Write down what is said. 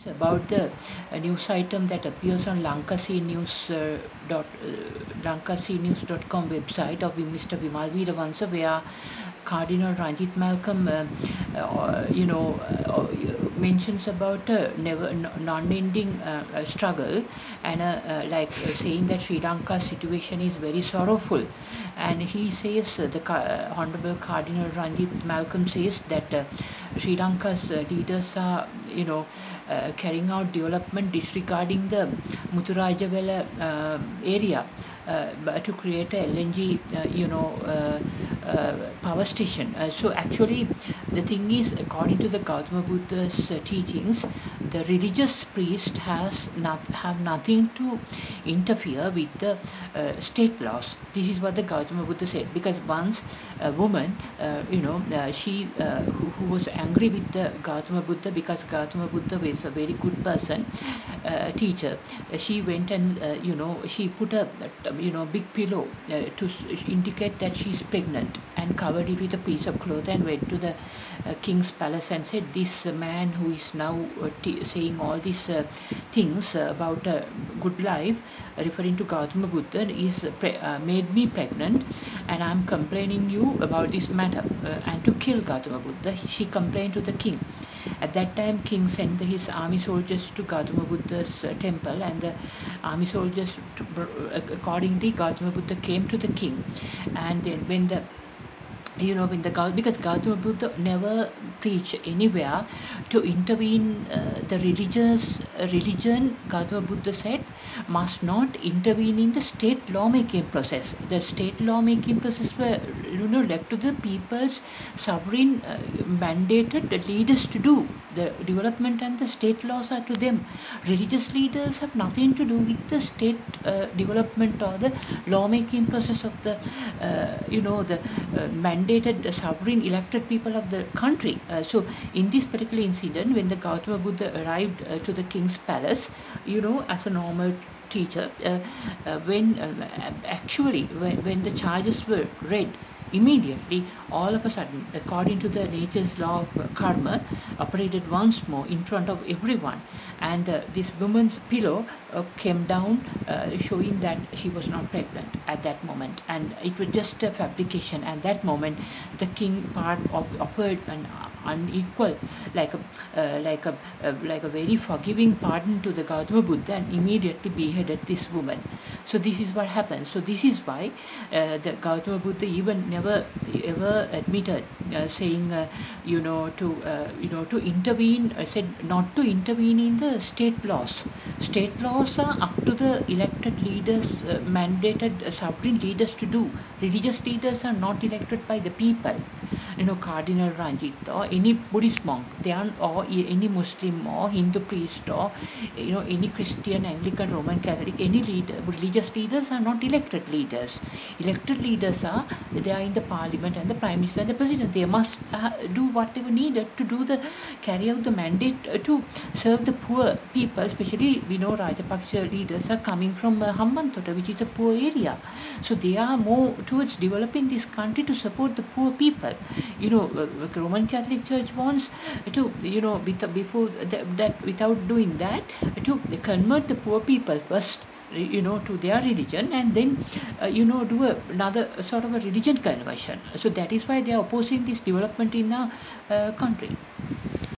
About the news item that appears on lankacnews.com website of Mr. Bimal Veeravansa, where Cardinal Ranjit Malcolm, mentions about never non-ending struggle, and saying that Sri Lanka's situation is very sorrowful, and he says Honorable Cardinal Ranjit Malcolm says that Sri Lanka's leaders are carrying out development disregarding the Muthurajawala area to create a LNG power station. So actually the thing is, according to the Gautama Buddha's teachings, the religious priest have nothing to interfere with the state laws. This is what the Gautama Buddha said, because once a woman who was angry with the Gautama Buddha, because Gautama Buddha was a very good person, teacher, she went and she put a big pillow to indicate that she's pregnant, and covered it with a piece of cloth, and went to the king's palace and said, this man who is now saying all these things about a good life, referring to Gautama Buddha, is made me pregnant, and I'm complaining you about this matter, and to kill Gautama Buddha. She complained to the king. At that time, king sent his army soldiers to Gautama Buddha's temple, and the army soldiers, accordingly, Gautama Buddha came to the king. And then when the because Gautama Buddha never preached anywhere to intervene the religion, Gautama Buddha said, must not intervene in the state lawmaking process. The state lawmaking process were left to the people's sovereign mandated leaders to do. The development and the state laws are to them. Religious leaders have nothing to do with the state development or the lawmaking process of the mandated sovereign elected people of the country. So in this particular incident, when the Gautama Buddha arrived to the king's palace, as a normal teacher, when the charges were read, immediately, all of a sudden, according to the nature's law of karma, operated once more in front of everyone, and this woman's pillow came down, showing that she was not pregnant at that moment, and it was just a fabrication. At that moment, the king offered an unequal, like a very forgiving pardon to the Gautama Buddha, and immediately beheaded this woman. So this is what happened. So this is why the Gautama Buddha even never ever admitted saying to intervene, said not to intervene in the state laws. State laws are up to the elected leaders, mandated sovereign leaders to do. Religious leaders are not elected by the people. Cardinal Ranjit or any Buddhist monk, or any Muslim or Hindu priest, or any Christian, Anglican, Roman Catholic, any religious leaders are not elected leaders. Elected leaders are in the parliament, and the prime minister and the president. They must do whatever needed to carry out the mandate to serve the poor people. Especially, we know Rajapaksa leaders are coming from Hambantota, which is a poor area. So they are more towards developing this country to support the poor people. Roman Catholic Church wants to, without doing that, to convert the poor people first, to their religion, and then, do another sort of a religion conversion. So that is why they are opposing this development in our country.